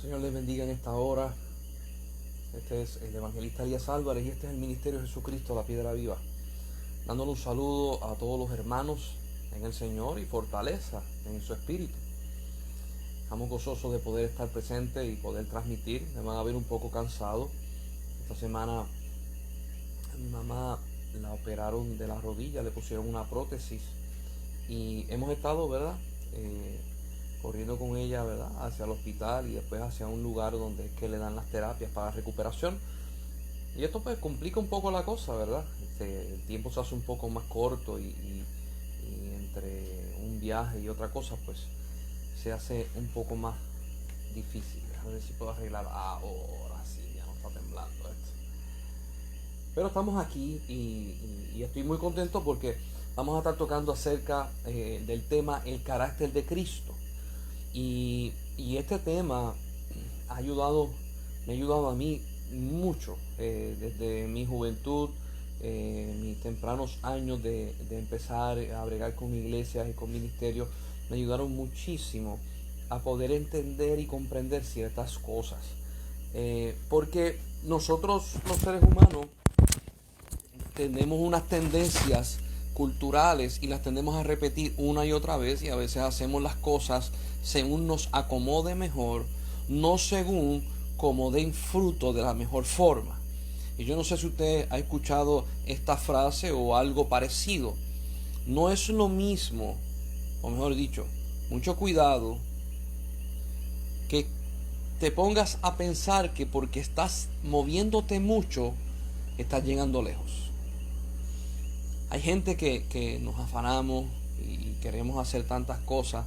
Señor les bendiga en esta hora. Este es el evangelista Elías Álvarez y este es el Ministerio de Jesucristo, la Piedra Viva. Dándole un saludo a todos los hermanos en el Señor y fortaleza en su espíritu. Estamos gozosos de poder estar presentes y poder transmitir. Me van a ver un poco cansado. Esta semana a mi mamá la operaron de la rodilla, le pusieron una prótesis y hemos estado, ¿verdad? Corriendo con ella, ¿verdad? Hacia el hospital y después hacia un lugar donde es que le dan las terapias para recuperación. Y esto pues complica un poco la cosa, ¿verdad? El tiempo se hace un poco más corto y entre un viaje y otra cosa pues se hace un poco más difícil. A ver si puedo arreglar ahora, sí, ya no está temblando esto. Pero estamos aquí y estoy muy contento porque vamos a estar tocando acerca del tema el carácter de Cristo. Y este tema me ha ayudado a mí mucho desde mi juventud, mis tempranos años de empezar a bregar con iglesias y con ministerios, me ayudaron muchísimo a poder entender y comprender ciertas cosas. Porque nosotros los seres humanos tenemos unas tendencias culturales y las tendemos a repetir una y otra vez y a veces hacemos las cosas según nos acomode mejor, no según como den fruto de la mejor forma. Y yo no sé si usted ha escuchado esta frase o algo parecido. No es lo mismo, o mejor dicho, mucho cuidado, que te pongas a pensar que porque estás moviéndote mucho, estás llegando lejos. Hay gente que nos afanamos y queremos hacer tantas cosas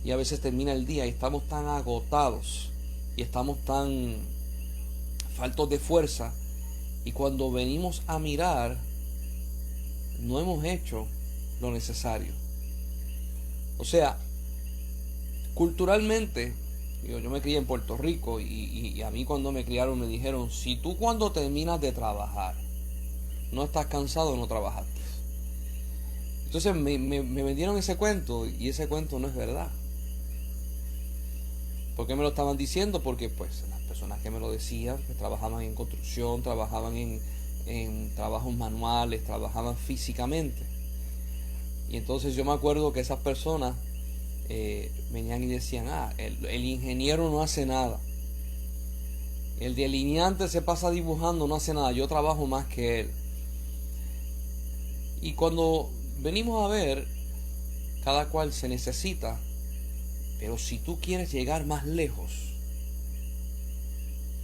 y a veces termina el día y estamos tan agotados y estamos tan faltos de fuerza y cuando venimos a mirar no hemos hecho lo necesario. O sea, culturalmente, yo me crié en Puerto Rico y a mí cuando me criaron me dijeron, si tú cuando terminas de trabajar no estás cansado, no trabajaste. Entonces me vendieron ese cuento y ese cuento no es verdad. ¿Por qué me lo estaban diciendo? Porque pues las personas que me lo decían, que trabajaban en construcción, trabajaban en trabajos manuales, trabajaban físicamente. Y entonces yo me acuerdo que esas personas venían y decían, el ingeniero no hace nada. El delineante se pasa dibujando, no hace nada, yo trabajo más que él. Y cuando venimos a ver, cada cual se necesita, pero si tú quieres llegar más lejos,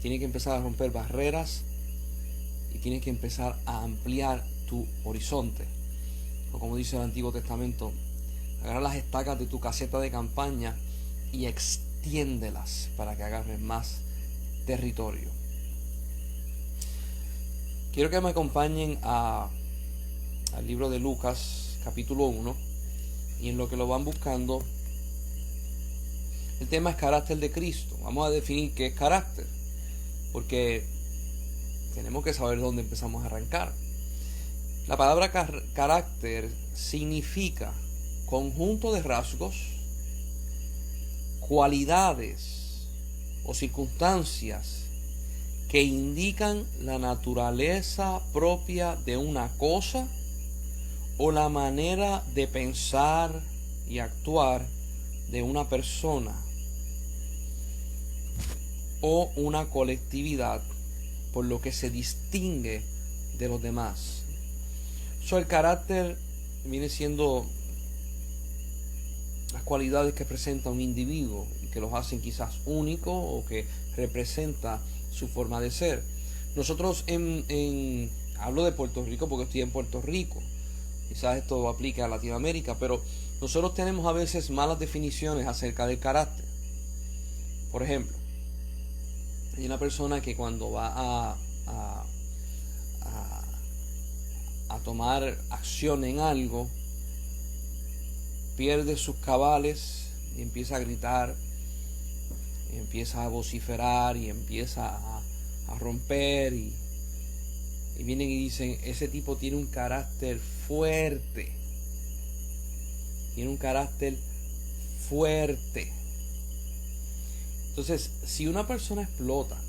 tienes que empezar a romper barreras y tienes que empezar a ampliar tu horizonte. O como dice el Antiguo Testamento, agarra las estacas de tu caseta de campaña y extiéndelas para que agarres más territorio. Quiero que me acompañen al libro de Lucas, capítulo 1, y en lo que lo van buscando, el tema es carácter de Cristo. Vamos a definir qué es carácter, porque tenemos que saber dónde empezamos a arrancar. La palabra carácter significa conjunto de rasgos, cualidades o circunstancias que indican la naturaleza propia de una cosa o la manera de pensar y actuar de una persona o una colectividad, por lo que se distingue de los demás. El carácter viene siendo las cualidades que presenta un individuo y que los hacen quizás únicos o que representa su forma de ser. Nosotros hablo de Puerto Rico porque estoy en Puerto Rico, quizás esto aplica a Latinoamérica, pero nosotros tenemos a veces malas definiciones acerca del carácter. Por ejemplo, hay una persona que cuando va a tomar acción en algo, pierde sus cabales y empieza a gritar, y empieza a vociferar y empieza a romper y vienen y dicen, ese tipo tiene un carácter fuerte, tiene un carácter fuerte. Entonces, si una persona explota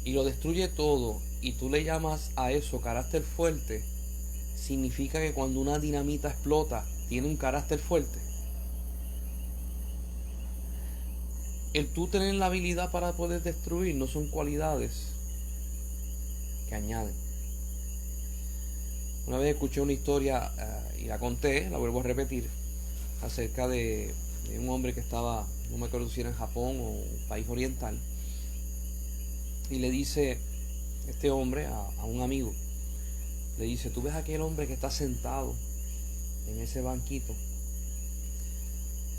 y lo destruye todo y tú le llamas a eso carácter fuerte, significa que cuando una dinamita explota tiene un carácter fuerte. El tú tener la habilidad para poder destruir no son cualidades que añaden. Una vez escuché una historia y la conté, la vuelvo a repetir, acerca de un hombre que estaba, no me acuerdo si era en Japón o un país oriental, y le dice este hombre a un amigo, le dice: ¿tú ves a aquel hombre que está sentado en ese banquito?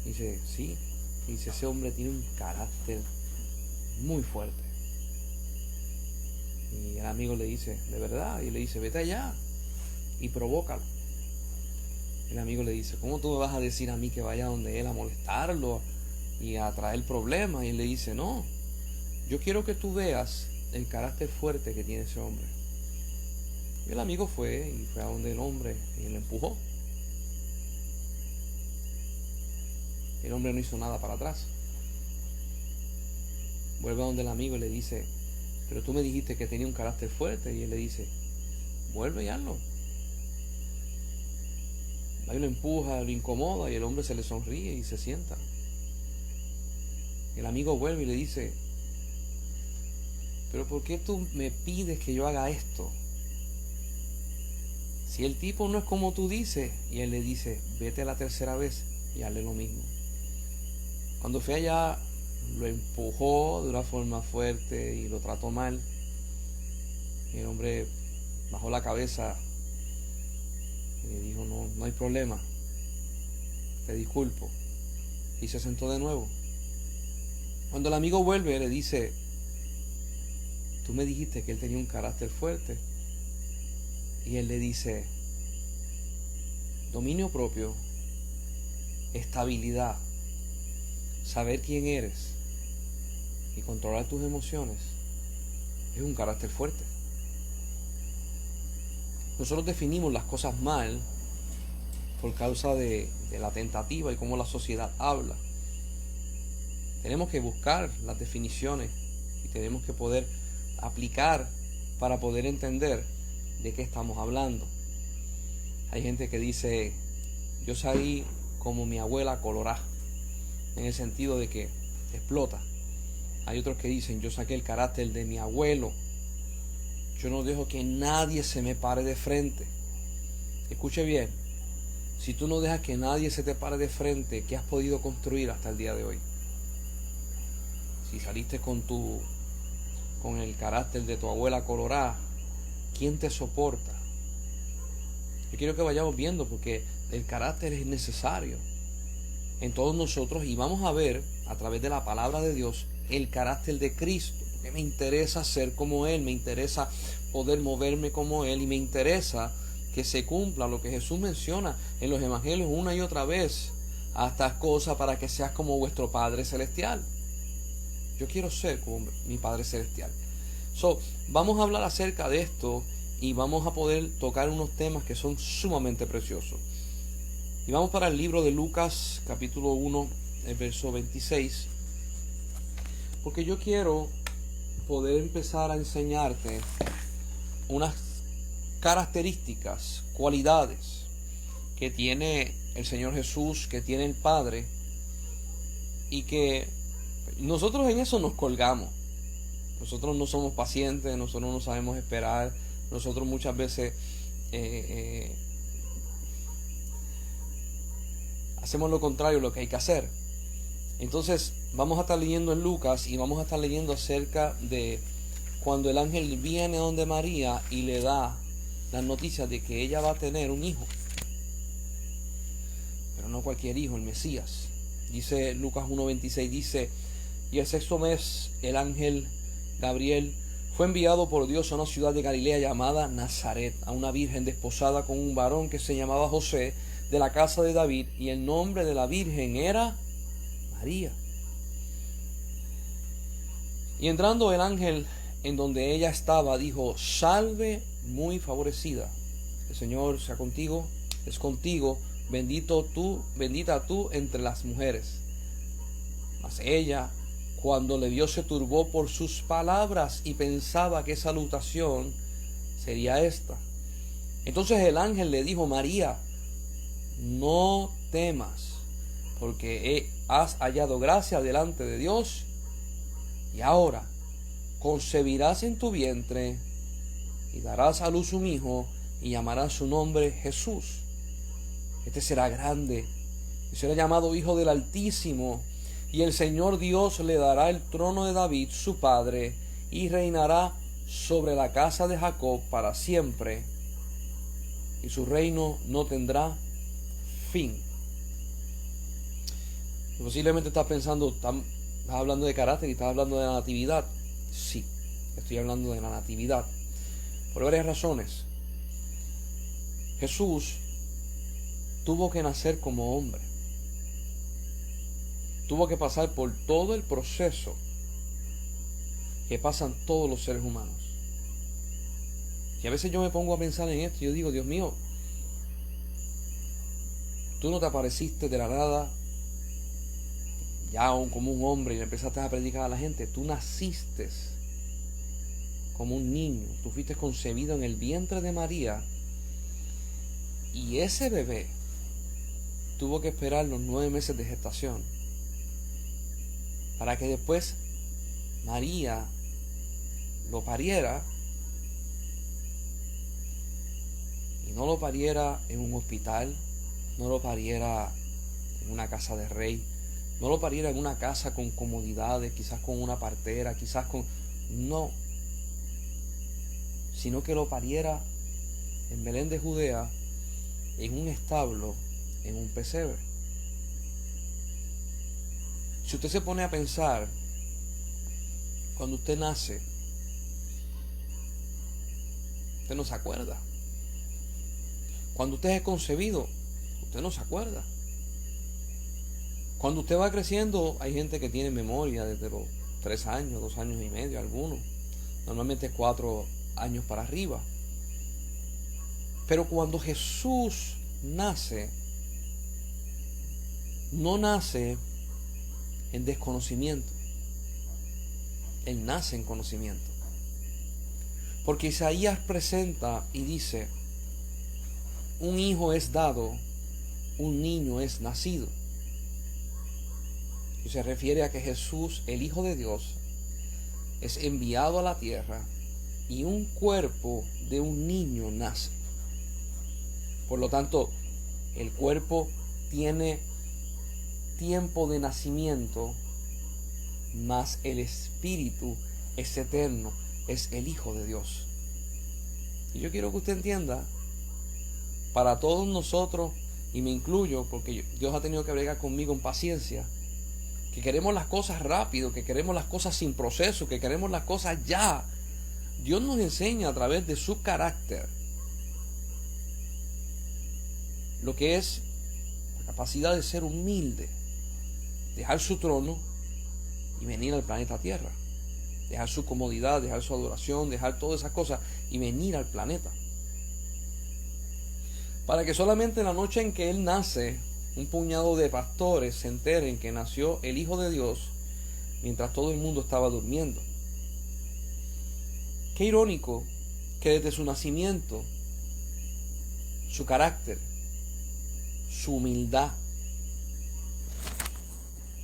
Dice: sí. Dice: ese hombre tiene un carácter muy fuerte. Y el amigo le dice: ¿de verdad? Y le dice: vete allá y provócalo. El amigo le dice: ¿cómo tú me vas a decir a mí que vaya donde él a molestarlo y a traer problemas? Y él le dice: no, yo quiero que tú veas el carácter fuerte que tiene ese hombre. Y el amigo fue a donde el hombre y le empujó. El hombre no hizo nada para atrás. Vuelve a donde el amigo y le dice: pero tú me dijiste que tenía un carácter fuerte. Y él le dice: vuelve y hazlo. Ahí lo empuja, lo incomoda y el hombre se le sonríe y se sienta. El amigo vuelve y le dice: pero ¿por qué tú me pides que yo haga esto? Si el tipo no es como tú dices. Y él le dice: vete a la tercera vez y hazle lo mismo. Cuando fue allá, lo empujó de una forma fuerte y lo trató mal. Y el hombre bajó la cabeza y le dijo: no hay problema, te disculpo. Y se sentó de nuevo. Cuando el amigo vuelve, le dice: tú me dijiste que él tenía un carácter fuerte. Y él le dice: dominio propio, estabilidad, saber quién eres y controlar tus emociones es un carácter fuerte. Nosotros definimos las cosas mal por causa de la tentativa y cómo la sociedad habla. Tenemos que buscar las definiciones y tenemos que poder aplicar para poder entender de qué estamos hablando. Hay gente que dice: yo salí como mi abuela colorá, en el sentido de que explota. Hay otros que dicen: yo saqué el carácter de mi abuelo, yo no dejo que nadie se me pare de frente. Escuche bien, si tú no dejas que nadie se te pare de frente, ¿qué has podido construir hasta el día de hoy? Si saliste con el carácter de tu abuela colorá, ¿quién te soporta? Yo quiero que vayamos viendo, porque el carácter es necesario en todos nosotros, y vamos a ver a través de la palabra de Dios el carácter de Cristo, porque me interesa ser como Él, me interesa poder moverme como Él, y me interesa que se cumpla lo que Jesús menciona en los evangelios una y otra vez: hasta cosas para que seas como vuestro Padre Celestial. Yo quiero ser como mi Padre Celestial. Vamos a hablar acerca de esto y vamos a poder tocar unos temas que son sumamente preciosos. Y vamos para el libro de Lucas, capítulo 1, el verso 26. Porque yo quiero poder empezar a enseñarte unas características, cualidades que tiene el Señor Jesús, que tiene el Padre, y que nosotros en eso nos colgamos. Nosotros no somos pacientes, nosotros no sabemos esperar, nosotros muchas veces hacemos lo contrario de lo que hay que hacer. Entonces vamos a estar leyendo en Lucas y vamos a estar leyendo acerca de cuando el ángel viene donde María y le da las noticias de que ella va a tener un hijo, pero no cualquier hijo, el Mesías. Dice Lucas 1:26, dice: y el sexto mes el ángel Gabriel fue enviado por Dios a una ciudad de Galilea llamada Nazaret, a una virgen desposada con un varón que se llamaba José, de la casa de David, y el nombre de la virgen era María. Y entrando el ángel en donde ella estaba, dijo: salve, muy favorecida, el Señor sea contigo, es contigo, bendita tú entre las mujeres. Mas ella, cuando le vio se turbó por sus palabras y pensaba qué salutación sería esta. Entonces el ángel le dijo: María, no temas, porque has hallado gracia delante de Dios, y ahora concebirás en tu vientre y darás a luz un hijo y llamarás su nombre Jesús. Este será grande y será llamado Hijo del Altísimo, y el Señor Dios le dará el trono de David su padre, y reinará sobre la casa de Jacob para siempre, y su reino no tendrá fin. Posiblemente estás pensando, estás hablando de carácter y estás hablando de la natividad. Sí, estoy hablando de la natividad, por varias razones. Jesús tuvo que nacer como hombre. Tuvo que pasar por todo el proceso que pasan todos los seres humanos. Y a veces yo me pongo a pensar en esto y yo digo: Dios mío, tú no te apareciste de la nada ya como un hombre y le empezaste a predicar a la gente. Tú naciste como un niño. Tú fuiste concebido en el vientre de María, y ese bebé tuvo que esperar los 9 meses de gestación para que después María lo pariera, y no lo pariera en un hospital, no lo pariera en una casa de rey, no lo pariera en una casa con comodidades, quizás con una partera, quizás con... No, sino que lo pariera en Belén de Judea, en un establo, en un pesebre. Si usted se pone a pensar, cuando usted nace, usted no se acuerda. Cuando usted es concebido, usted no se acuerda. Cuando usted va creciendo, hay gente que tiene memoria desde los 3 años, 2 años y medio, algunos. Normalmente 4 años para arriba. Pero cuando Jesús nace, no nace en desconocimiento. Él nace en conocimiento. Porque Isaías presenta y dice: un hijo es dado, un niño es nacido. Y se refiere a que Jesús, el Hijo de Dios, es enviado a la tierra y un cuerpo de un niño nace. Por lo tanto, el cuerpo tiene tiempo de nacimiento, mas el espíritu es eterno, es el Hijo de Dios. Y yo quiero que usted entienda, para todos nosotros, y me incluyo porque Dios ha tenido que bregar conmigo en paciencia, que queremos las cosas rápido, que queremos las cosas sin proceso, que queremos las cosas ya. Dios nos enseña a través de su carácter lo que es la capacidad de ser humilde, dejar su trono y venir al planeta Tierra, dejar su comodidad, dejar su adoración, dejar todas esas cosas y venir al planeta, para que solamente la noche en que Él nace, un puñado de pastores se enteren que nació el Hijo de Dios mientras todo el mundo estaba durmiendo. Qué irónico que desde su nacimiento, su carácter, su humildad,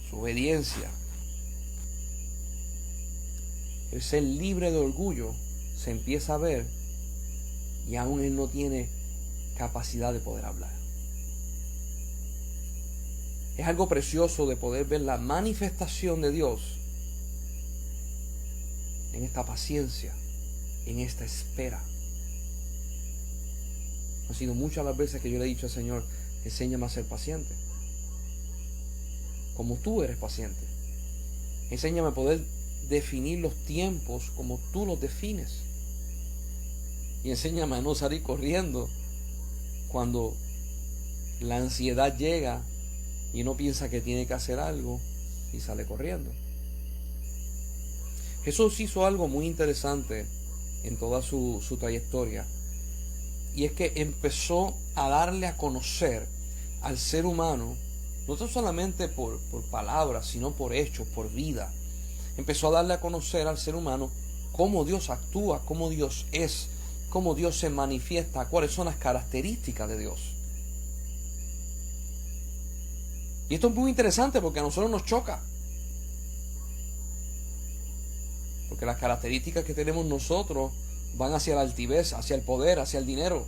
su obediencia, el ser libre de orgullo, se empieza a ver, y aún Él no tiene capacidad de poder hablar. Es algo precioso de poder ver la manifestación de Dios en esta paciencia, en esta espera. Han sido muchas las veces que yo le he dicho al Señor: enséñame a ser paciente, como tú eres paciente. Enséñame a poder definir los tiempos como tú los defines. Y enséñame a no salir corriendo cuando la ansiedad llega y uno piensa que tiene que hacer algo y sale corriendo. Jesús hizo algo muy interesante en toda su trayectoria, y es que empezó a darle a conocer al ser humano, no solamente por palabras, sino por hechos, por vida, empezó a darle a conocer al ser humano cómo Dios actúa, cómo Dios es, cómo Dios se manifiesta, cuáles son las características de Dios. Y esto es muy interesante porque a nosotros nos choca. Porque las características que tenemos nosotros van hacia la altivez, hacia el poder, hacia el dinero.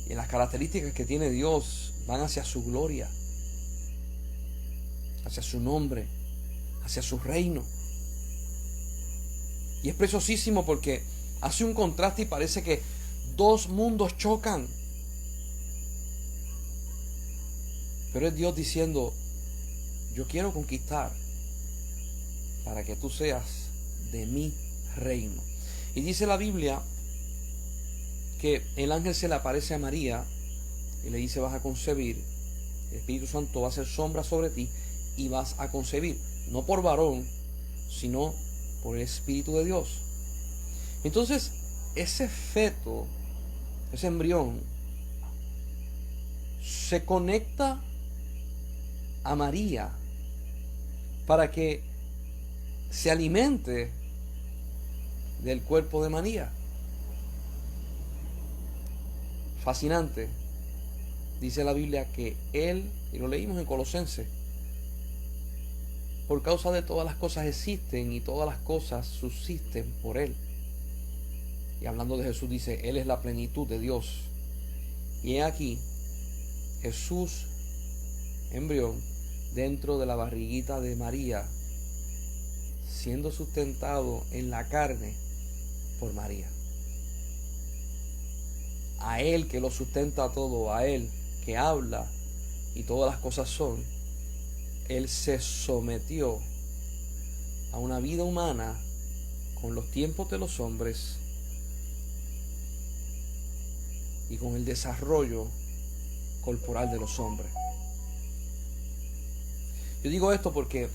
Y las características que tiene Dios van hacia su gloria, hacia su nombre, hacia su reino. Y es preciosísimo porque hace un contraste y parece que dos mundos chocan. Pero es Dios diciendo, yo quiero conquistar para que tú seas de mi reino. Y dice la Biblia que el ángel se le aparece a María y le dice, vas a concebir, el Espíritu Santo va a hacer sombra sobre ti y vas a concebir, no por varón, sino por el Espíritu de Dios. Entonces, ese feto, ese embrión, se conecta a María para que se alimente del cuerpo de María. Fascinante. Dice la Biblia que Él, y lo leímos en Colosenses, por causa de todas las cosas existen y todas las cosas subsisten por Él. Y hablando de Jesús dice, Él es la plenitud de Dios. Y he aquí, Jesús, embrión, dentro de la barriguita de María, siendo sustentado en la carne por María. A Él que lo sustenta todo, a Él que habla y todas las cosas son, Él se sometió a una vida humana con los tiempos de los hombres y con el desarrollo corporal de los hombres. Yo digo esto porque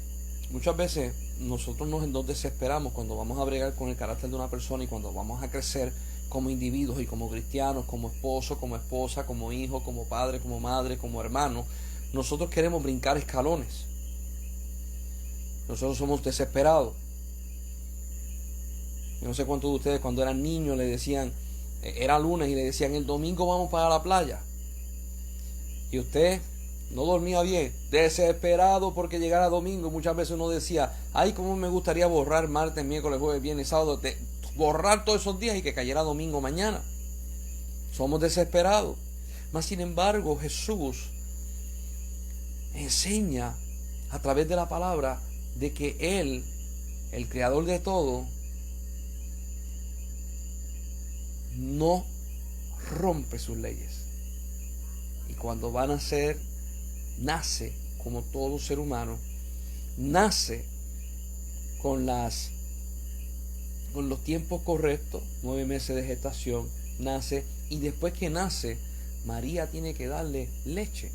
muchas veces nosotros nos desesperamos cuando vamos a bregar con el carácter de una persona y cuando vamos a crecer como individuos y como cristianos, como esposo, como esposa, como hijo, como padre, como madre, como hermano. Nosotros queremos brincar escalones. Nosotros somos desesperados. Yo no sé cuántos de ustedes cuando eran niños le decían, era lunes y le decían, el domingo vamos para la playa. Y usted no dormía bien, desesperado porque llegara domingo. Muchas veces uno decía, ay, cómo me gustaría borrar martes, miércoles, jueves, viernes, sábado, borrar todos esos días y que cayera domingo mañana. Somos desesperados. Mas sin embargo, Jesús enseña a través de la palabra de que Él, el creador de todo, no rompe sus leyes. Y cuando va a nacer, nace como todo ser humano, nace con los tiempos correctos, 9 meses de gestación, nace, y después que nace, María tiene que darle leche.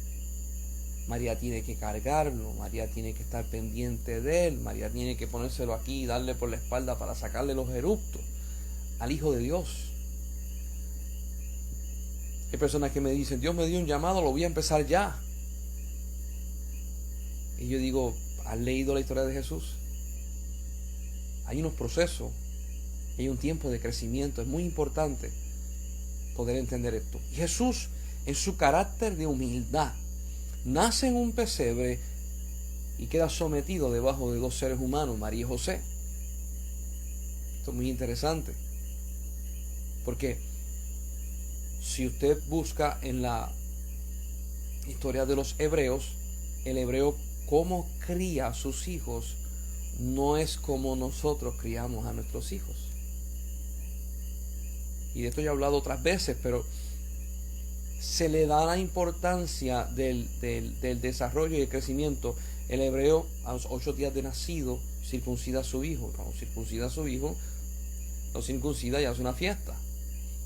María tiene que cargarlo, María tiene que estar pendiente de él, María tiene que ponérselo aquí y darle por la espalda para sacarle los eructos al Hijo de Dios. Hay personas que me dicen, Dios me dio un llamado, lo voy a empezar ya. Y yo digo, ¿has leído la historia de Jesús? Hay unos procesos, hay un tiempo de crecimiento, es muy importante poder entender esto. Y Jesús, en su carácter de humildad, nace en un pesebre y queda sometido debajo de 2 seres humanos, María y José. Esto es muy interesante, porque si usted busca en la historia de los hebreos, el hebreo cómo cría a sus hijos no es como nosotros criamos a nuestros hijos. Y de esto ya he hablado otras veces, pero se le da la importancia del desarrollo y el crecimiento. El hebreo a los 8 días de nacido circuncida a su hijo. Cuando circuncida a su hijo, lo circuncida y hace una fiesta.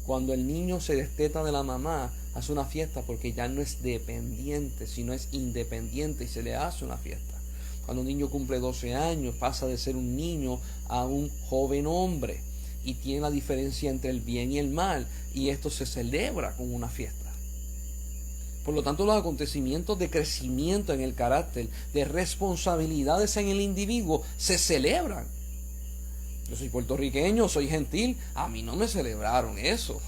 Cuando el niño se desteta de la mamá, hace una fiesta porque ya no es dependiente, sino es independiente y se le hace una fiesta. Cuando un niño cumple 12 años, pasa de ser un niño a un joven hombre y tiene la diferencia entre el bien y el mal, y esto se celebra con una fiesta. Por lo tanto, los acontecimientos de crecimiento en el carácter, de responsabilidades en el individuo, se celebran. Yo soy puertorriqueño, soy gentil, a mí no me celebraron eso.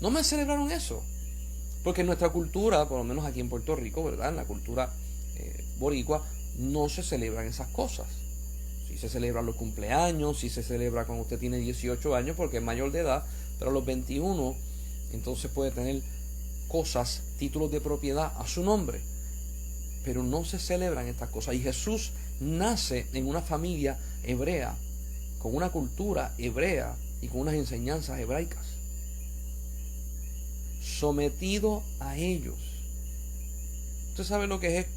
No me celebraron eso. Porque en nuestra cultura, por lo menos aquí en Puerto Rico, ¿verdad? En la cultura boricua, no se celebran esas cosas. Sí se celebran los cumpleaños, sí se celebra cuando usted tiene 18 años porque es mayor de edad, pero a los 21 entonces puede tener cosas, títulos de propiedad a su nombre. Pero no se celebran estas cosas. Y Jesús nace en una familia hebrea, con una cultura hebrea y con unas enseñanzas hebraicas. Sometido a ellos. Usted sabe lo que es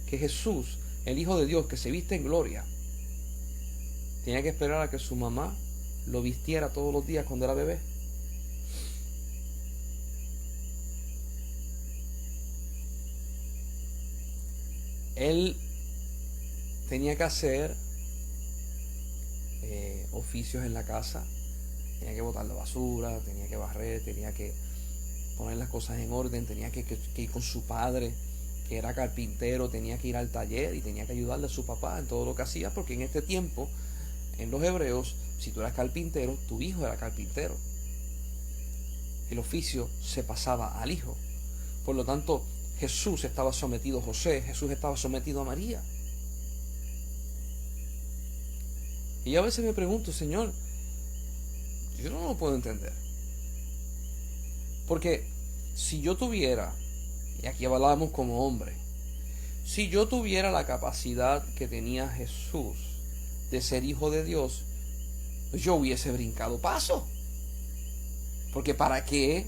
que Jesús, el Hijo de Dios, que se viste en gloria, tenía que esperar a que su mamá lo vistiera todos los días cuando era bebé. Él tenía que hacer oficios en la casa, tenía que botar la basura, tenía que barrer, tenía que poner las cosas en orden, tenía que ir con su padre, que era carpintero, tenía que ir al taller y tenía que ayudarle a su papá en todo lo que hacía, porque en este tiempo, en los hebreos, si tú eras carpintero, tu hijo era carpintero. El oficio se pasaba al hijo. Por lo tanto, Jesús estaba sometido a José, Jesús estaba sometido a María. Y yo a veces me pregunto, Señor, yo no lo puedo entender. Porque si yo tuviera, y aquí hablamos como hombre, si yo tuviera la capacidad que tenía Jesús de ser hijo de Dios, yo hubiese brincado paso. Porque ¿para qué?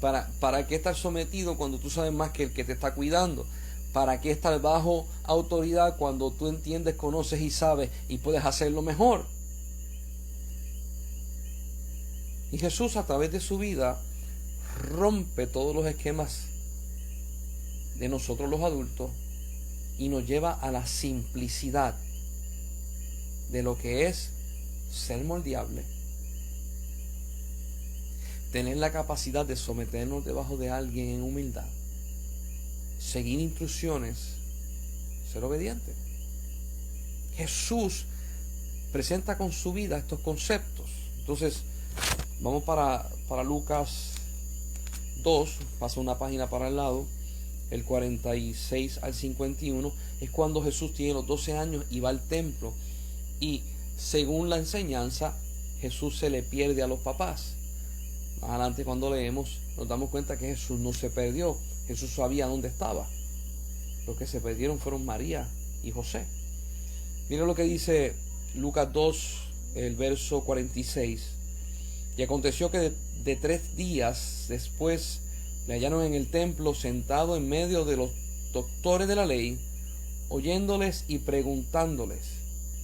¿Para qué estar sometido cuando tú sabes más que el que te está cuidando? ¿Para qué estar bajo autoridad cuando tú entiendes, conoces y sabes y puedes hacerlo mejor? Y Jesús, a través de su vida, rompe todos los esquemas de nosotros los adultos y nos lleva a la simplicidad de lo que es ser moldeable, tener la capacidad de someternos debajo de alguien en humildad, seguir instrucciones, ser obediente. Jesús presenta con su vida estos conceptos. Entonces, vamos para Lucas 2, pasa una página para el lado, el 46 al 51, es cuando Jesús tiene los 12 años y va al templo, y según la enseñanza, Jesús se le pierde a los papás. Más adelante, cuando leemos, nos damos cuenta que Jesús no se perdió. Jesús sabía dónde estaba. Los que se perdieron fueron María y José. Mira lo que dice Lucas 2, el verso 46. Y aconteció que de 3 días después le hallaron en el templo sentado en medio de los doctores de la ley, oyéndoles y preguntándoles.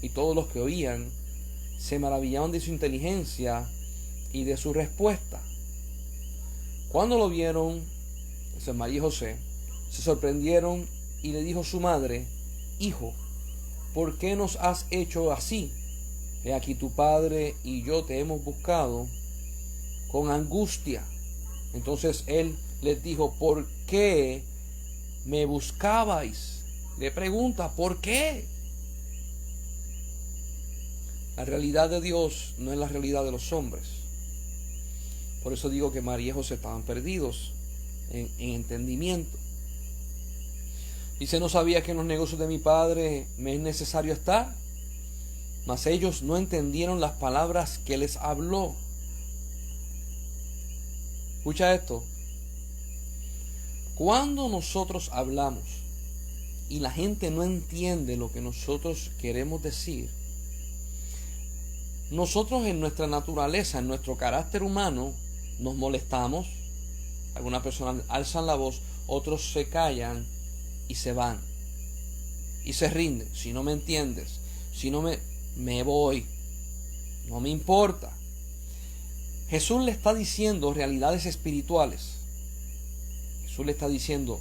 Y todos los que oían se maravillaban de su inteligencia y de su respuesta. Cuando lo vieron, eso es María y José, se sorprendieron y le dijo su madre: Hijo, ¿por qué nos has hecho así? He aquí tu padre y yo te hemos buscado con angustia. Entonces él les dijo: ¿por qué me buscabais? Le pregunta: ¿por qué? La realidad de Dios no es la realidad de los hombres. Por eso digo que María y José estaban perdidos en entendimiento. Dice: ¿no sabía que en los negocios de mi padre me es necesario estar? Mas ellos no entendieron las palabras que les habló. Escucha esto. Cuando nosotros hablamos y la gente no entiende lo que nosotros queremos decir, nosotros en nuestra naturaleza, en nuestro carácter humano, nos molestamos. Algunas personas alzan la voz, otros se callan y se van y se rinden. Si no me entiendes, si no me voy, no me importa. Jesús le está diciendo realidades espirituales. Jesús le está diciendo: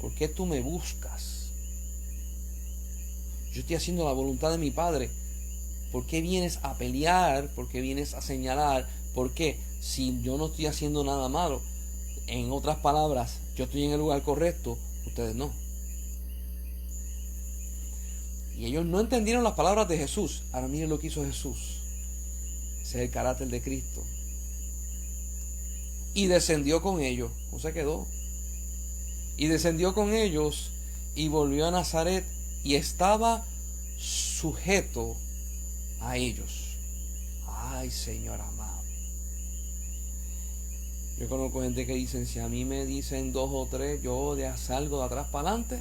¿por qué tú me buscas? Yo estoy haciendo la voluntad de mi Padre. ¿Por qué vienes a pelear? ¿Por qué vienes a señalar? ¿Por qué? Si yo no estoy haciendo nada malo. En otras palabras, Yo estoy en el lugar correcto, ustedes no. Y ellos no entendieron las palabras de Jesús. Ahora miren lo que hizo Jesús. Ese es el carácter de Cristo. Y descendió con ellos. No se quedó. Y descendió con ellos y volvió a Nazaret y estaba sujeto a ellos. Ay, Señor amado. Yo conozco gente que dicen, si a mí me dicen 2 o 3, yo salgo de atrás para adelante.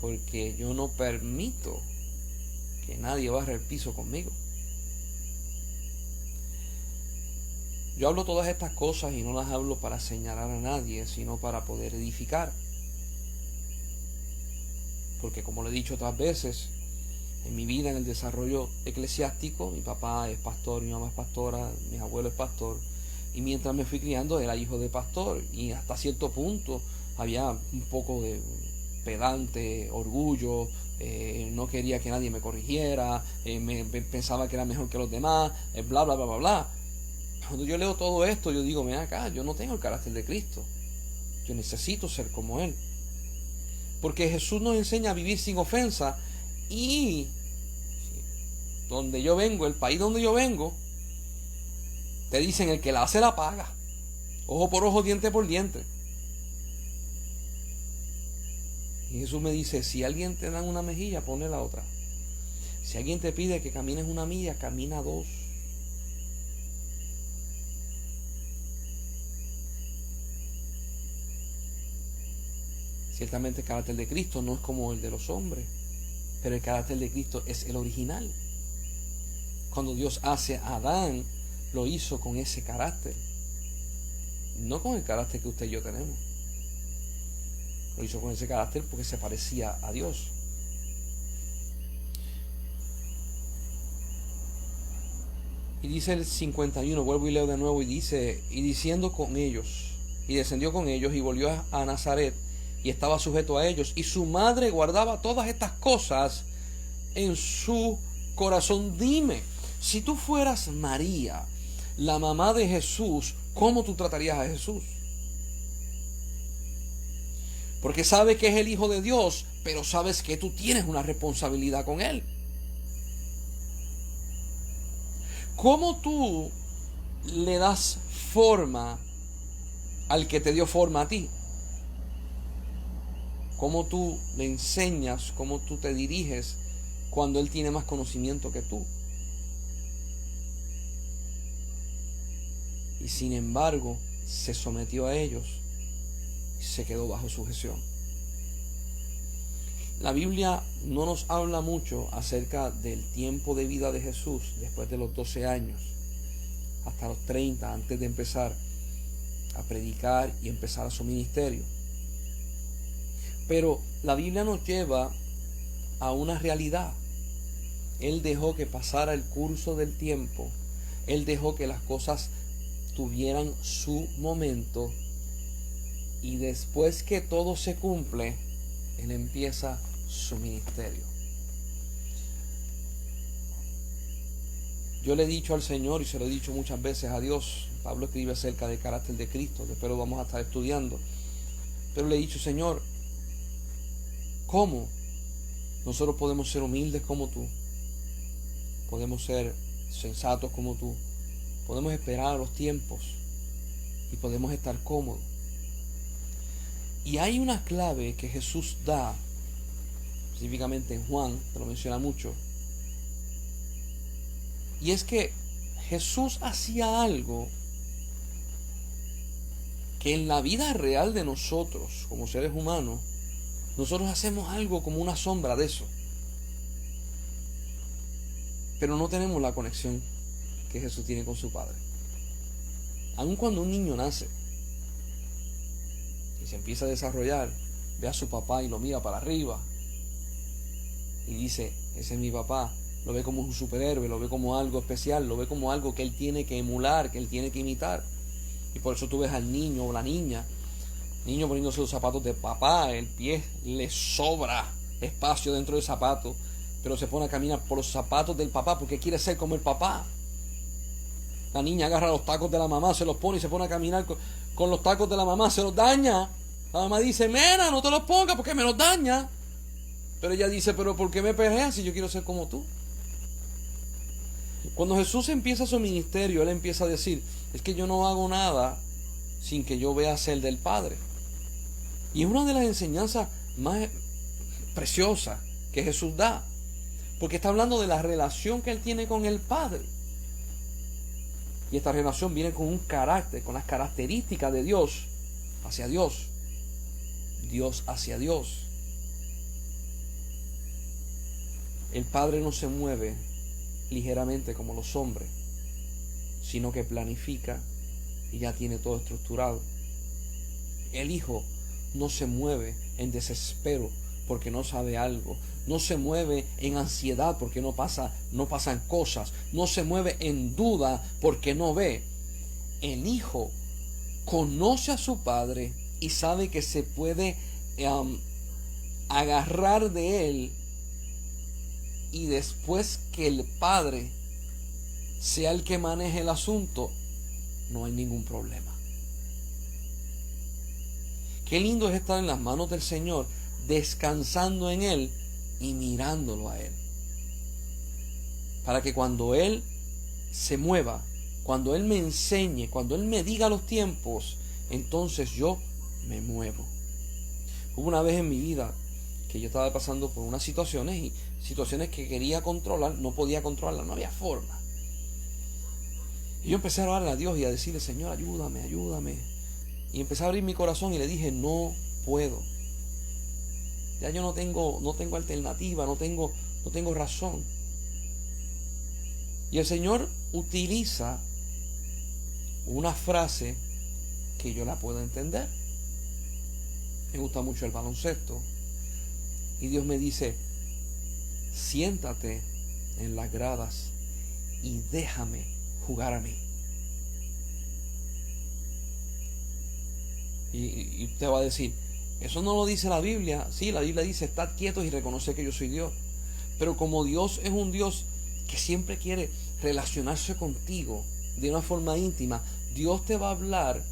Porque yo no permito que nadie barre el piso conmigo. Yo hablo todas estas cosas y no las hablo para señalar a nadie, sino para poder edificar. Porque como lo he dicho otras veces, en mi vida, en el desarrollo eclesiástico, mi papá es pastor, mi mamá es pastora, mi abuelo es pastor, y mientras me fui criando era hijo de pastor, y hasta cierto punto había un poco de pedante, orgullo, no quería que nadie me corrigiera, pensaba que era mejor que los demás, bla bla bla bla bla. Cuando yo leo todo esto, yo digo, ven acá, yo no tengo el carácter de Cristo, yo necesito ser como Él, porque Jesús nos enseña a vivir sin ofensa. Y donde yo vengo, el país donde yo vengo, te dicen, el que la hace la paga, ojo por ojo, diente por diente. Y Jesús me dice, si alguien te da una mejilla, ponle la otra. Si alguien te pide que camines 1 milla, camina 2. Ciertamente el carácter de Cristo no es como el de los hombres, pero el carácter de Cristo es el original. Cuando Dios hace a Adán, lo hizo con ese carácter, no con el carácter que usted y yo tenemos. Lo hizo con ese carácter porque se parecía a Dios. Y dice el 51, vuelvo y leo de nuevo, y dice, y diciendo con ellos, y descendió con ellos y volvió a Nazaret, y estaba sujeto a ellos, y su madre guardaba todas estas cosas en su corazón. Dime, si tú fueras María, la mamá de Jesús, ¿cómo tú tratarías a Jesús? Porque sabes que es el Hijo de Dios, pero sabes que tú tienes una responsabilidad con Él. ¿Cómo tú le das forma al que te dio forma a ti? ¿Cómo tú le enseñas, cómo tú te diriges cuando Él tiene más conocimiento que tú? Y sin embargo, se sometió a ellos y se quedó bajo sujeción. La Biblia no nos habla mucho acerca del tiempo de vida de Jesús después de los 12 años, hasta los 30, antes de empezar a predicar y empezar a su ministerio. Pero la Biblia nos lleva a una realidad. Él dejó que pasara el curso del tiempo. Él dejó que las cosas tuvieran su momento. Y después que todo se cumple, Él empieza su ministerio. Yo le he dicho al Señor, y se lo he dicho muchas veces a Dios, Pablo escribe acerca del carácter de Cristo, después lo vamos a estar estudiando, pero le he dicho, Señor, ¿cómo nosotros podemos ser humildes como tú? Podemos ser sensatos como tú. Podemos esperar a los tiempos y podemos estar cómodos. Y hay una clave que Jesús da, específicamente en Juan, te lo menciona mucho, y es que Jesús hacía algo que en la vida real de nosotros, como seres humanos, nosotros hacemos algo como una sombra de eso, pero no tenemos la conexión que Jesús tiene con su Padre. Aun cuando un niño nace y se empieza a desarrollar, ve a su papá y lo mira para arriba y dice, ese es mi papá. Lo ve como un superhéroe, lo ve como algo especial, lo ve como algo que él tiene que emular, que él tiene que imitar. Y por eso tú ves al niño o la niño poniéndose los zapatos de papá, el pie le sobra espacio dentro del zapato, pero se pone a caminar por los zapatos del papá porque quiere ser como el papá. La niña agarra los tacos de la mamá, se los pone y se pone a caminar con los tacos de la mamá, se los daña. La mamá dice, nena, no te los pongas porque me los daña. Pero ella dice, pero ¿por qué me peleas si yo quiero ser como tú? Cuando Jesús empieza su ministerio, Él empieza a decir, es que yo no hago nada sin que yo vea ser del Padre. Y es una de las enseñanzas más preciosas que Jesús da, porque está hablando de la relación que Él tiene con el Padre. Y esta relación viene con un carácter, con las características de Dios hacia Dios. Dios hacia Dios. El Padre no se mueve ligeramente como los hombres, sino que planifica y ya tiene todo estructurado. El Hijo no se mueve en desespero porque no sabe algo, no se mueve en ansiedad porque no pasan cosas, no se mueve en duda porque no ve. El Hijo conoce a su Padre y sabe que se puede agarrar de Él, y después que el Padre sea el que maneje el asunto, no hay ningún problema. Qué lindo es estar en las manos del Señor, descansando en Él y mirándolo a Él. Para que cuando Él se mueva, cuando Él me enseñe, cuando Él me diga los tiempos, entonces yo me muevo. Hubo una vez en mi vida que yo estaba pasando por unas situaciones que quería controlar, no podía controlarlas, no había forma. Y yo empecé a orar a Dios y a decirle, Señor, ayúdame, ayúdame. Y empecé a abrir mi corazón y le dije, no puedo. Ya yo no tengo alternativa, no tengo razón. Y el Señor utiliza una frase que yo la puedo entender. Me gusta mucho el baloncesto. Y Dios me dice, siéntate en las gradas y déjame jugar a mí. Y usted va a decir, eso no lo dice la Biblia. Sí, la Biblia dice, estad quietos y reconocer que yo soy Dios. Pero como Dios es un Dios que siempre quiere relacionarse contigo de una forma íntima, Dios te va a hablar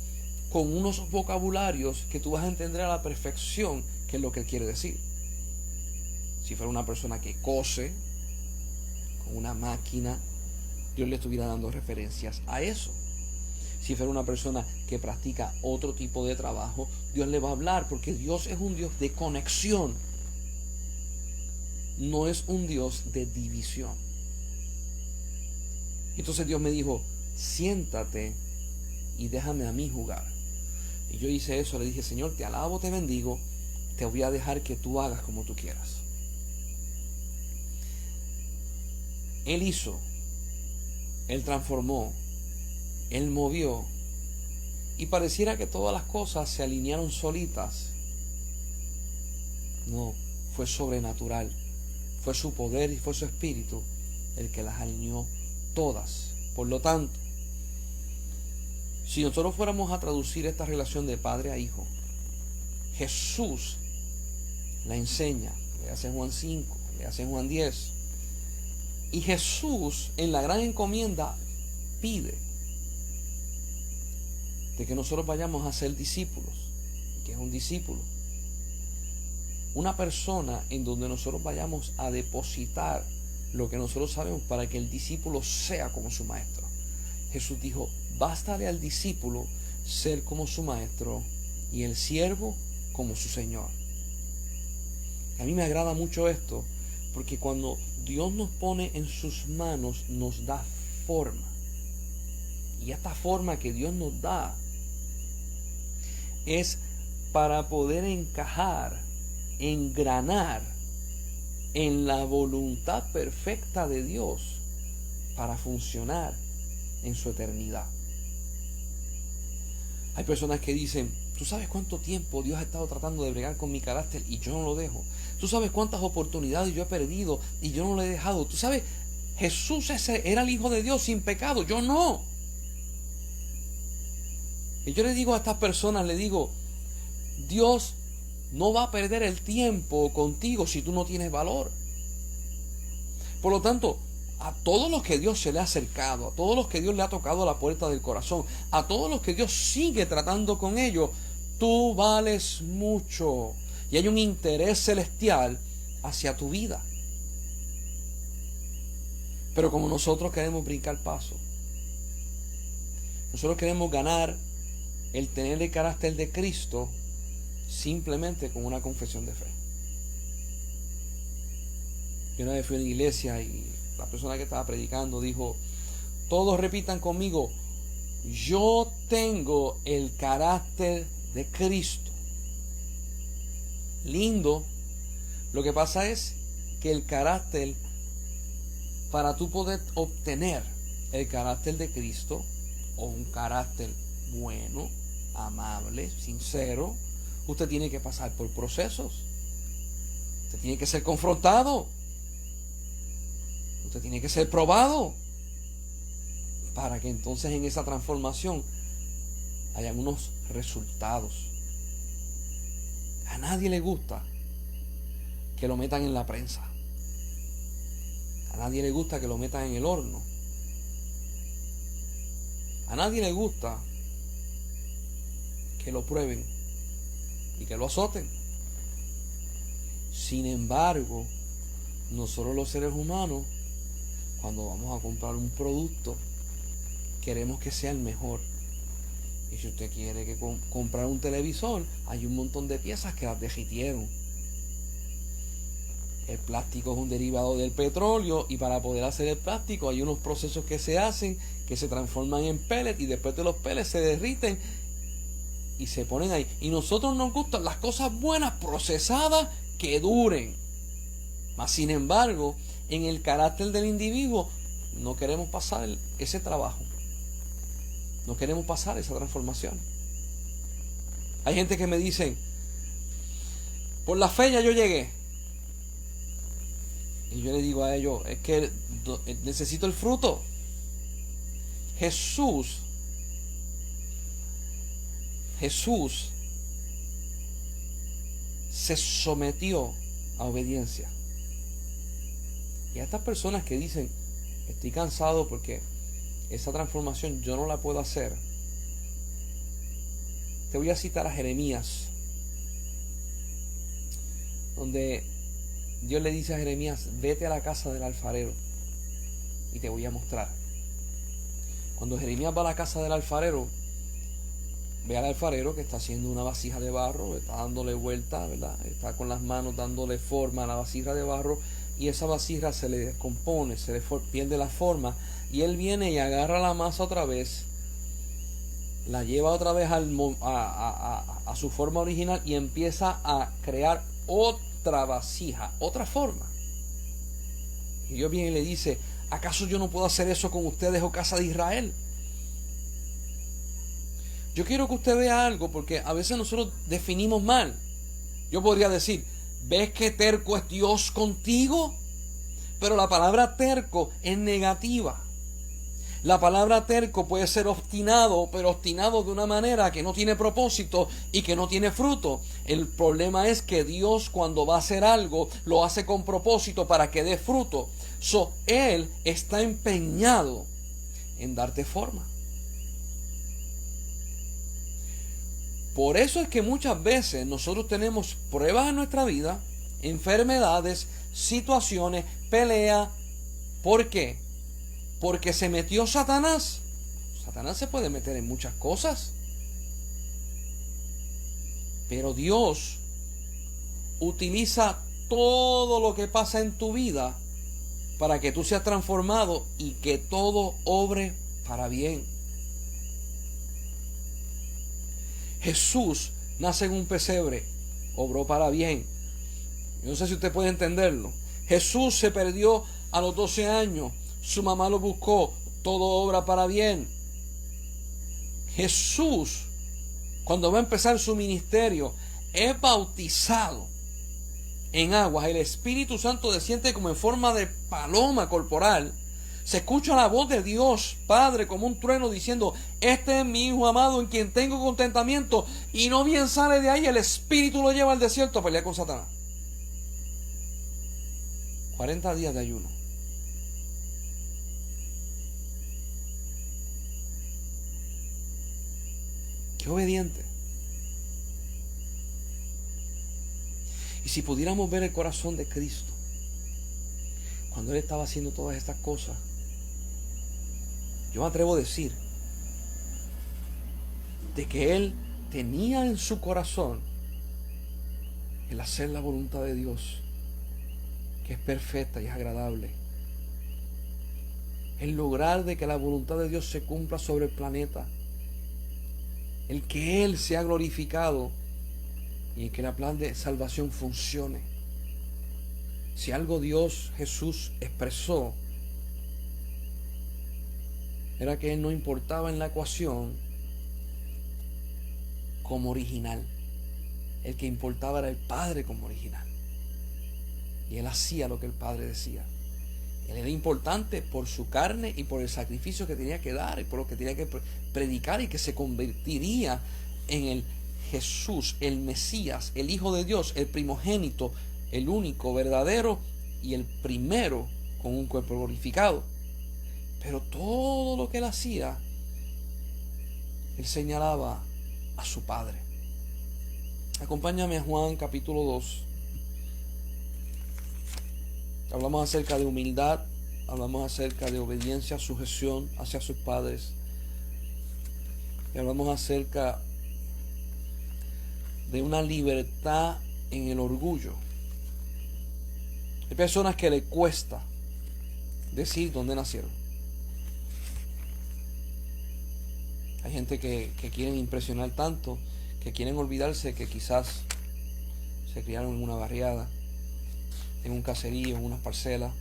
con unos vocabularios que tú vas a entender a la perfección qué es lo que Él quiere decir. Si fuera una persona que cose con una máquina, Dios le estuviera dando referencias a eso. Si fuera una persona que practica otro tipo de trabajo, Dios le va a hablar, porque Dios es un Dios de conexión, no es un Dios de división. Entonces Dios me dijo, siéntate y déjame a mí jugar. Y yo hice eso, le dije, Señor, te alabo, te bendigo, te voy a dejar que tú hagas como tú quieras. Él hizo, Él transformó, Él movió, y pareciera que todas las cosas se alinearon solitas. No, fue sobrenatural, fue su poder y fue su espíritu el que las alineó todas. Por lo tanto, si nosotros fuéramos a traducir esta relación de padre a hijo, Jesús la enseña, le hace Juan 5, le hace Juan 10, y Jesús en la gran encomienda pide de que nosotros vayamos a ser discípulos. ¿Qué es un discípulo? Una persona en donde nosotros vayamos a depositar lo que nosotros sabemos para que el discípulo sea como su maestro. Jesús dijo, bástale al discípulo ser como su maestro y el siervo como su señor. A mí me agrada mucho esto, porque cuando Dios nos pone en sus manos, nos da forma. Y esta forma que Dios nos da es para poder encajar, engranar en la voluntad perfecta de Dios para funcionar en su eternidad. Hay personas que dicen, ¿tú sabes cuánto tiempo Dios ha estado tratando de bregar con mi carácter y yo no lo dejo? ¿Tú sabes cuántas oportunidades yo he perdido y yo no lo he dejado? ¿Tú sabes? Jesús era el Hijo de Dios sin pecado, yo no. Y yo le digo a estas personas, le digo, Dios no va a perder el tiempo contigo si tú no tienes valor. Por lo tanto, a todos los que Dios se le ha acercado, a todos los que Dios le ha tocado la puerta del corazón, a todos los que Dios sigue tratando con ellos, tú vales mucho. Y hay un interés celestial hacia tu vida. Pero como nosotros queremos brincar paso, nosotros queremos ganar el tener el carácter de Cristo simplemente con una confesión de fe. Yo una vez fui a una iglesia y la persona que estaba predicando dijo, todos repitan conmigo, yo tengo el carácter de Cristo. Lindo. Lo que pasa es que el carácter, para tú poder obtener el carácter de Cristo, o un carácter bueno, amable, sincero, usted tiene que pasar por procesos. Usted tiene que ser confrontado. Usted tiene que ser probado. Para que entonces en esa transformación hayan unos resultados. A nadie le gusta que lo metan en la prensa. A nadie le gusta que lo metan en el horno. A nadie le gusta que lo prueben y que lo azoten. Sin embargo, nosotros los seres humanos, cuando vamos a comprar un producto, queremos que sea el mejor. Y si usted quiere que comprar un televisor, hay un montón de piezas que las derritieron. El plástico es un derivado del petróleo y para poder hacer el plástico hay unos procesos que se hacen que se transforman en pellets y después de los pellets se derriten y se ponen ahí. Y nosotros nos gustan las cosas buenas, procesadas, que duren. Mas sin embargo, en el carácter del individuo no queremos pasar ese trabajo. No queremos pasar esa transformación. Hay gente que me dice, por la fe ya yo llegué. Y yo le digo a ellos, es que necesito el fruto. Jesús se sometió a obediencia. Y a estas personas que dicen, estoy cansado porque esa transformación yo no la puedo hacer, te voy a citar a Jeremías, donde Dios le dice a Jeremías, vete a la casa del alfarero y te voy a mostrar. Cuando Jeremías va a la casa del alfarero, ve al alfarero que está haciendo una vasija de barro, está dándole vuelta, ¿verdad? Está con las manos dándole forma a la vasija de barro y esa vasija se le descompone, se le pierde la forma y él viene y agarra la masa otra vez, la lleva otra vez a su forma original y empieza a crear otra vasija, otra forma. Y Dios viene y le dice, ¿acaso yo no puedo hacer eso con ustedes, oh casa de Israel? Yo quiero que usted vea algo, porque a veces nosotros definimos mal. Yo podría decir, ¿ves que terco es Dios contigo? Pero la palabra terco es negativa. La palabra terco puede ser obstinado, pero obstinado de una manera que no tiene propósito y que no tiene fruto. El problema es que Dios, cuando va a hacer algo, lo hace con propósito para que dé fruto. Él está empeñado en darte forma. Por eso es que muchas veces nosotros tenemos pruebas en nuestra vida, enfermedades, situaciones, pelea. ¿Por qué? Porque se metió Satanás. Satanás se puede meter en muchas cosas. Pero Dios utiliza todo lo que pasa en tu vida para que tú seas transformado y que todo obre para bien. Jesús nace en un pesebre, obró para bien. Yo no sé si usted puede entenderlo. Jesús se perdió a los 12 años. Su mamá lo buscó, todo obra para bien. Jesús, cuando va a empezar su ministerio, es bautizado en aguas. El Espíritu Santo desciende como en forma de paloma corporal. Se escucha la voz de Dios Padre como un trueno diciendo, este es mi Hijo amado en quien tengo contentamiento. Y no bien sale de ahí, el Espíritu lo lleva al desierto a pelear con Satanás. 40 días de ayuno. Qué obediente. Y si pudiéramos ver el corazón de Cristo, cuando Él estaba haciendo todas estas cosas, yo me atrevo a decir de que Él tenía en su corazón el hacer la voluntad de Dios, que es perfecta y es agradable. El lograr de que la voluntad de Dios se cumpla sobre el planeta. El que Él sea glorificado y el que el plan de salvación funcione. Si algo Dios, Jesús, expresó, era que Él no importaba en la ecuación como original. El que importaba era el Padre como original. Y Él hacía lo que el Padre decía. Él era importante por su carne y por el sacrificio que tenía que dar y por lo que tenía que predicar, y que se convertiría en el Jesús, el Mesías, el Hijo de Dios, el primogénito, el único, verdadero y el primero con un cuerpo glorificado. Pero todo lo que Él hacía, Él señalaba a su Padre. Acompáñame a Juan capítulo 2. Hablamos acerca de humildad, hablamos acerca de obediencia, sujeción hacia sus padres. Y hablamos acerca de una libertad en el orgullo. Hay personas que le cuesta decir dónde nacieron. Hay gente que quieren impresionar tanto, que quieren olvidarse que quizás se criaron en una barriada, en un caserío, en unas parcelas.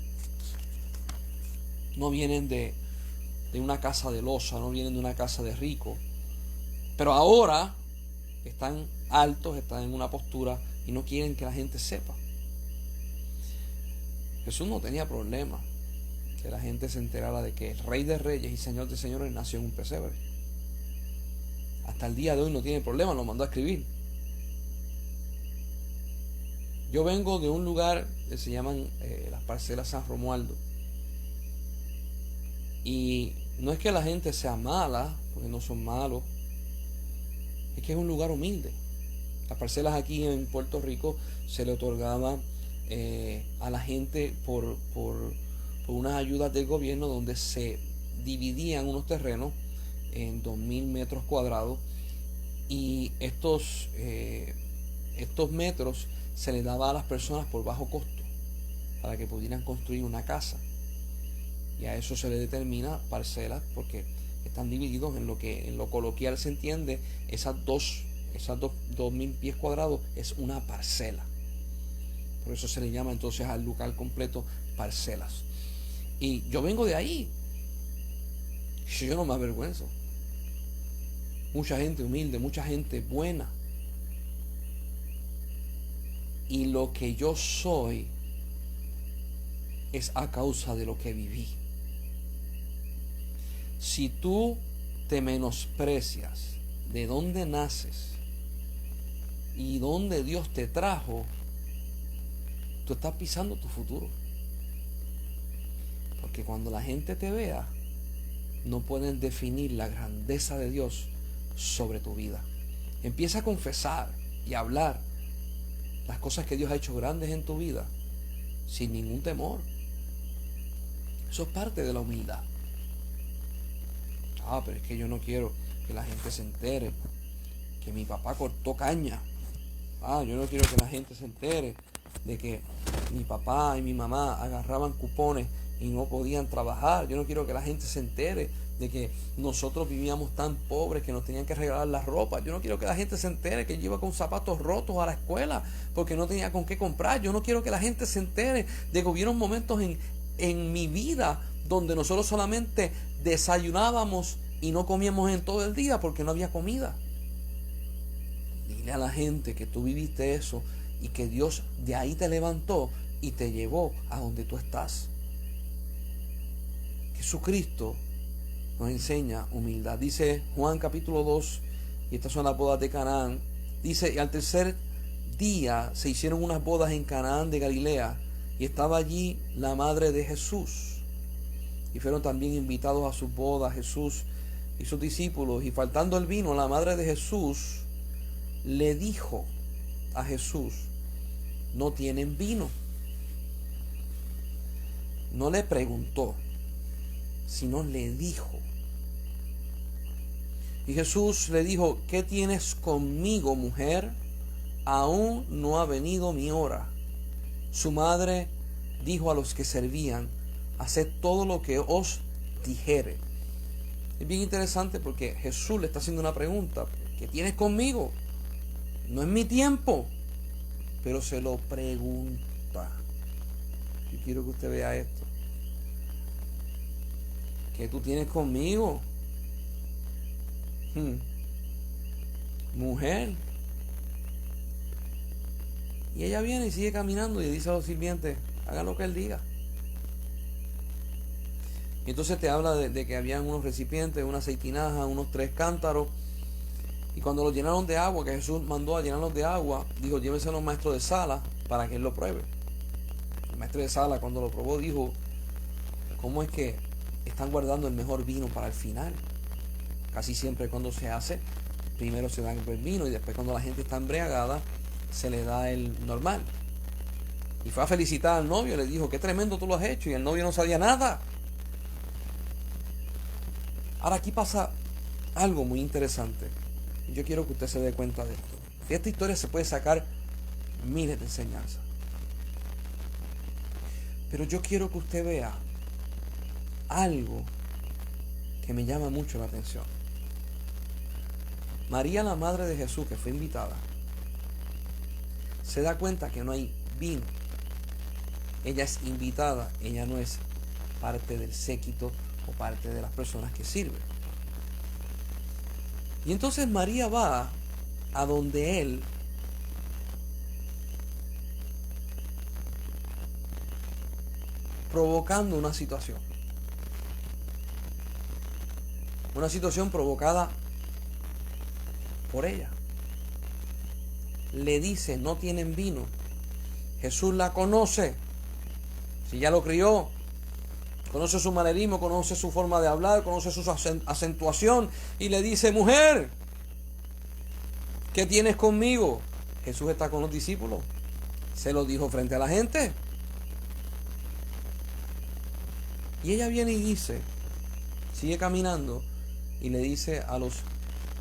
No vienen de una casa de loza, no vienen de una casa de rico, pero ahora están altos, están en una postura y no quieren que la gente sepa. Jesús no tenía problema que la gente se enterara de que el Rey de Reyes y Señor de Señores nació en un pesebre. Hasta el día de hoy no tiene problema, lo mandó a escribir. Yo vengo de un lugar que se llaman las parcelas San Romualdo. Y no es que la gente sea mala, porque no son malos. Es que es un lugar humilde. Las parcelas aquí en Puerto Rico se le otorgaban a la gente por unas ayudas del gobierno, donde se dividían unos terrenos en 2.000 metros cuadrados. Y estos metros se les daba a las personas por bajo costo para que pudieran construir una casa, y a eso se le determina parcelas, porque están divididos en lo que en lo coloquial se entiende, esas 2.000 pies cuadrados es una parcela. Por eso se le llama entonces al lugar completo parcelas. Y yo vengo de ahí, yo no me avergüenzo. Mucha gente humilde, mucha gente buena. Y lo que yo soy es a causa de lo que viví. Si tú te menosprecias de dónde naces y dónde Dios te trajo, tú estás pisando tu futuro. Porque cuando la gente te vea, no pueden definir la grandeza de Dios sobre tu vida. Empieza a confesar y a hablar las cosas que Dios ha hecho grandes en tu vida sin ningún temor. Eso es parte de la humildad. Pero es que yo no quiero que la gente se entere que mi papá cortó caña. Yo no quiero que la gente se entere de que mi papá y mi mamá agarraban cupones y no podían trabajar. Yo no quiero que la gente se entere de que nosotros vivíamos tan pobres que nos tenían que regalar la ropa. Yo no quiero que la gente se entere que yo iba con zapatos rotos a la escuela porque no tenía con qué comprar. Yo no quiero que la gente se entere de que hubieron momentos en mi vida donde nosotros solamente desayunábamos y no comíamos en todo el día porque no había comida. Dile a la gente que tú viviste eso y que Dios de ahí te levantó y te llevó a donde tú estás. Jesucristo nos enseña humildad. Dice Juan capítulo 2, y estas son las bodas de Canaán. Dice: y al tercer día se hicieron unas bodas en Canaán de Galilea, y estaba allí la madre de Jesús. Y fueron también invitados a sus bodas Jesús y sus discípulos, y faltando el vino, la madre de Jesús le dijo a Jesús: no tienen vino. No le preguntó, sino le dijo. Y Jesús le dijo: ¿qué tienes conmigo, mujer? Aún no ha venido mi hora. Su madre dijo a los que servían: haced todo lo que os dijere. Es bien interesante porque Jesús le está haciendo una pregunta: ¿qué tienes conmigo? No es mi tiempo, pero se lo pregunta. Yo quiero que usted vea esto. ¿Qué tú tienes conmigo? Mujer. Y ella viene y sigue caminando y dice a los sirvientes: hagan lo que él diga. Y entonces te habla de que habían unos recipientes, una aceitinaja, unos 3 cántaros. Y cuando los llenaron de agua, que Jesús mandó a llenarlos de agua, dijo: llévense a los maestros de sala para que él lo pruebe. El maestro de sala, cuando lo probó, dijo: ¿cómo es que están guardando el mejor vino para el final? Casi siempre cuando se hace, primero se da el vino y después, cuando la gente está embriagada, se le da el normal. Y fue a felicitar al novio y le dijo: qué tremendo tú lo has hecho. Y el novio no sabía nada. Ahora aquí pasa algo muy interesante. Yo quiero que usted se dé cuenta de esto. De esta historia se puede sacar miles de enseñanzas. Pero yo quiero que usted vea algo que me llama mucho la atención. María, la madre de Jesús, que fue invitada, se da cuenta que no hay vino. Ella es invitada, ella no es parte del séquito o parte de las personas que sirven. Y entonces María va a donde él, provocando una situación. Una situación provocada por ella. Le dice: no tienen vino. Jesús la conoce. Si ya lo crió, conoce su manerismo, conoce su forma de hablar, conoce su acentuación, y le dice: mujer, ¿qué tienes conmigo? Jesús está con los discípulos. Se lo dijo frente a la gente. Y ella viene y dice, sigue caminando, y le dice a los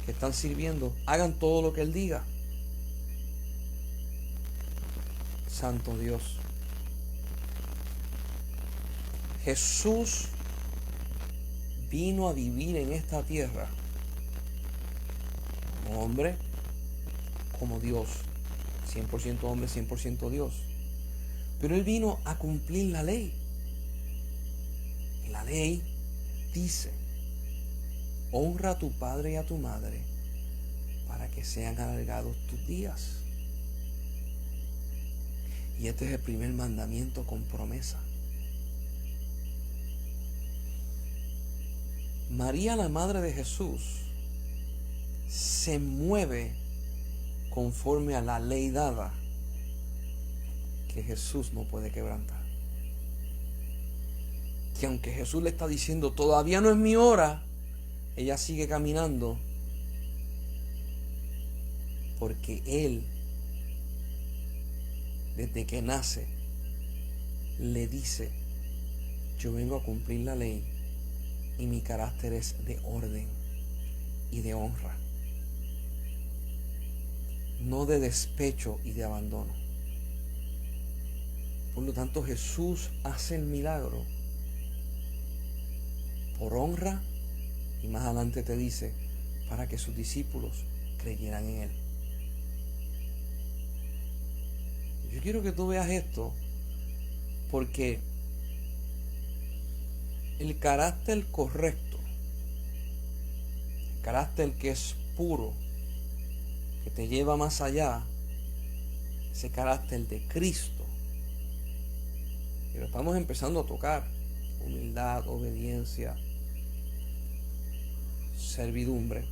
que están sirviendo: hagan todo lo que él diga. Santo Dios. Jesús vino a vivir en esta tierra como hombre, como Dios, 100% hombre, 100% Dios. Pero él vino a cumplir la ley. Y la ley dice: honra a tu padre y a tu madre para que sean alargados tus días. Y este es el primer mandamiento con promesa. María, la madre de Jesús, se mueve conforme a la ley dada, que Jesús no puede quebrantar. Que aunque Jesús le está diciendo: todavía no es mi hora, ella sigue caminando, porque Él, desde que nace, le dice: yo vengo a cumplir la ley, y mi carácter es de orden y de honra, no de despecho y de abandono. Por lo tanto, Jesús hace el milagro por honra, y más adelante te dice: para que sus discípulos creyeran en Él. Yo quiero que tú veas esto, porque el carácter correcto, el carácter que es puro, que te lleva más allá, ese carácter de Cristo, y lo estamos empezando a tocar: humildad, obediencia, servidumbre,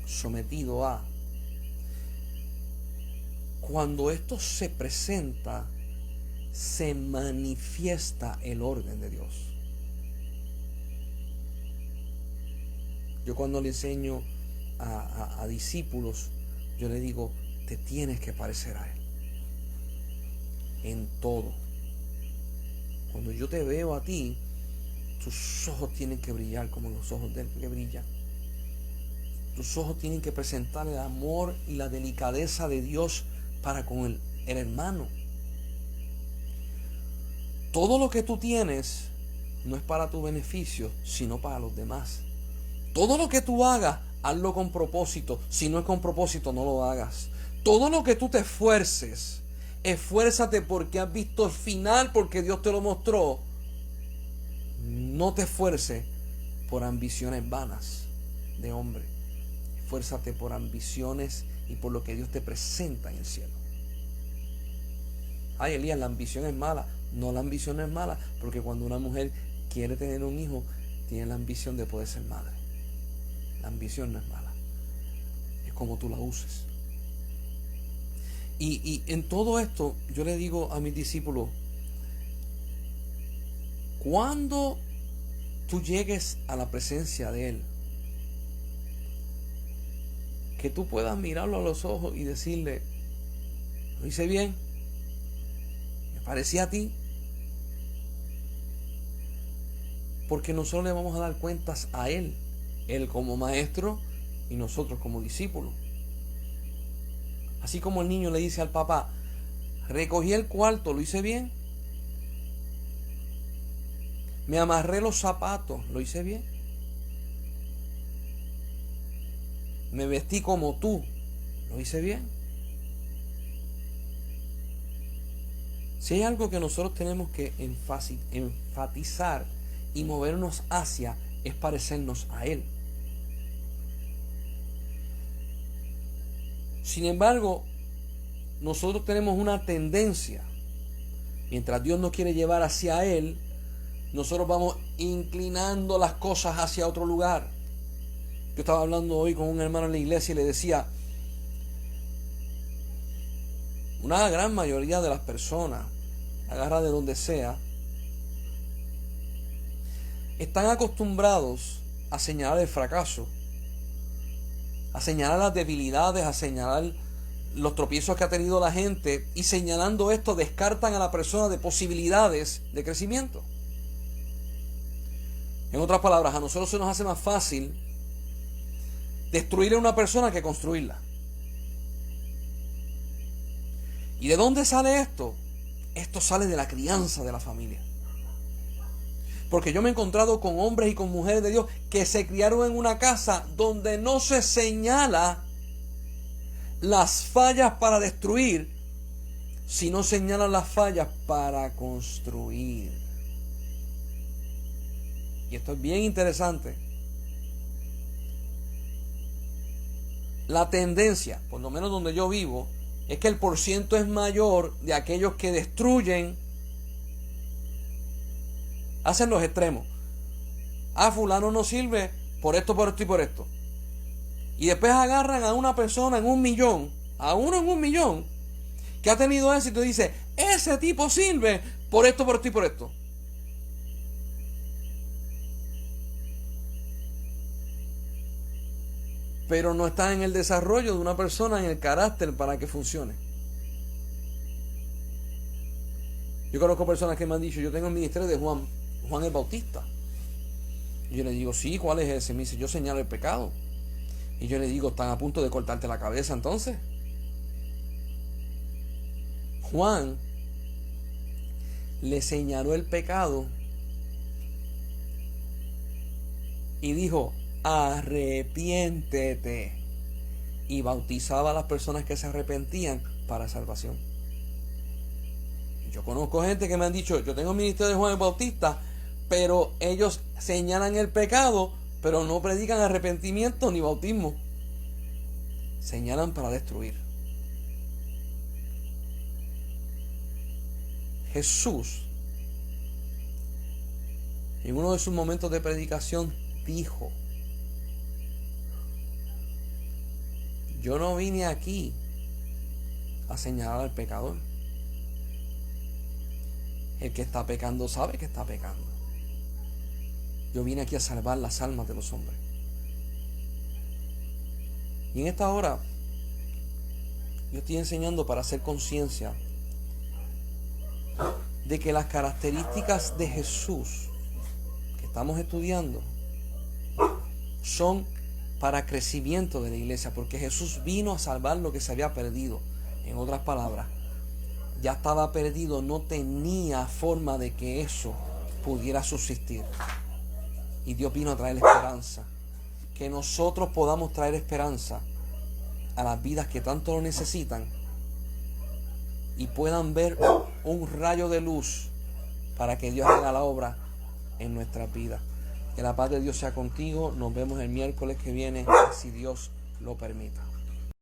sometido a. Cuando esto se presenta, se manifiesta el orden de Dios. Yo cuando le enseño a discípulos, yo le digo, te tienes que parecer a Él. En todo. Cuando yo te veo a ti, tus ojos tienen que brillar como los ojos de Él que brillan. Tus ojos tienen que presentar el amor y la delicadeza de Dios para con el hermano. Todo lo que tú tienes no es para tu beneficio, sino para los demás. Todo lo que tú hagas, hazlo con propósito. Si no es con propósito, no lo hagas. Todo lo que tú te esfuerces, esfuérzate porque has visto el final, porque Dios te lo mostró. No te esfuerces por ambiciones vanas de hombre. Esfuérzate por ambiciones y por lo que Dios te presenta en el cielo. Ay, Elías, la ambición es mala. No, la ambición no es mala, porque cuando una mujer quiere tener un hijo, tiene la ambición de poder ser madre. La ambición no es mala. Es como tú la uses. Y en todo esto, yo le digo a mis discípulos, cuando tú llegues a la presencia de Él, que tú puedas mirarlo a los ojos y decirle, lo hice bien, me parecía a ti, porque nosotros le vamos a dar cuentas a Él como maestro y nosotros como discípulos. Así como el niño le dice al papá, recogí el cuarto, lo hice bien, me amarré los zapatos, lo hice bien, me vestí como tú, lo hice bien. Si hay algo que nosotros tenemos que enfatizar y movernos hacia, es parecernos a Él. Sin embargo, nosotros tenemos una tendencia, mientras Dios nos quiere llevar hacia Él, nosotros vamos inclinando las cosas hacia otro lugar. Yo estaba hablando hoy con un hermano en la iglesia y le decía, una gran mayoría de las personas, agarra de donde sea, están acostumbrados a señalar el fracaso, a señalar las debilidades, a señalar los tropiezos que ha tenido la gente, y señalando esto descartan a la persona de posibilidades de crecimiento. En otras palabras, a nosotros se nos hace más fácil destruir a una persona que construirla. ¿Y de dónde sale esto? Esto sale de la crianza de la familia. Porque yo me he encontrado con hombres y con mujeres de Dios que se criaron en una casa donde no se señala las fallas para destruir, sino señalan las fallas para construir. Y esto es bien interesante. La tendencia, por lo menos donde yo vivo, es que el porciento es mayor de aquellos que destruyen. Hacen los extremos. Fulano no sirve por esto y por esto. Y después agarran a una persona en 1,000,000, a uno en 1,000,000, que ha tenido éxito y dice, ese tipo sirve por esto y por esto. Pero no está en el desarrollo de una persona, en el carácter para que funcione. Yo conozco personas que me han dicho, yo tengo el ministerio de Juan el Bautista. Y yo le digo, sí, ¿cuál es ese? Me dice, yo señalo el pecado. Y yo le digo, están a punto de cortarte la cabeza entonces. Juan le señaló el pecado y dijo, arrepiéntete, y bautizaba a las personas que se arrepentían para salvación. Yo conozco gente que me han dicho, yo tengo el ministerio de Juan el Bautista, pero ellos señalan el pecado, pero no predican arrepentimiento ni bautismo. Señalan para destruir. Jesús, en uno de sus momentos de predicación, dijo, yo no vine aquí a señalar al pecador. El que está pecando sabe que está pecando. Yo vine aquí a salvar las almas de los hombres. Y en esta hora yo estoy enseñando para hacer conciencia de que las características de Jesús que estamos estudiando son para crecimiento de la iglesia, porque Jesús vino a salvar lo que se había perdido. En otras palabras, ya estaba perdido, no tenía forma de que eso pudiera subsistir. Y Dios vino a traer esperanza. Que nosotros podamos traer esperanza a las vidas que tanto lo necesitan y puedan ver un rayo de luz para que Dios haga la obra en nuestras vidas. Que la paz de Dios sea contigo. Nos vemos el miércoles que viene, si Dios lo permita.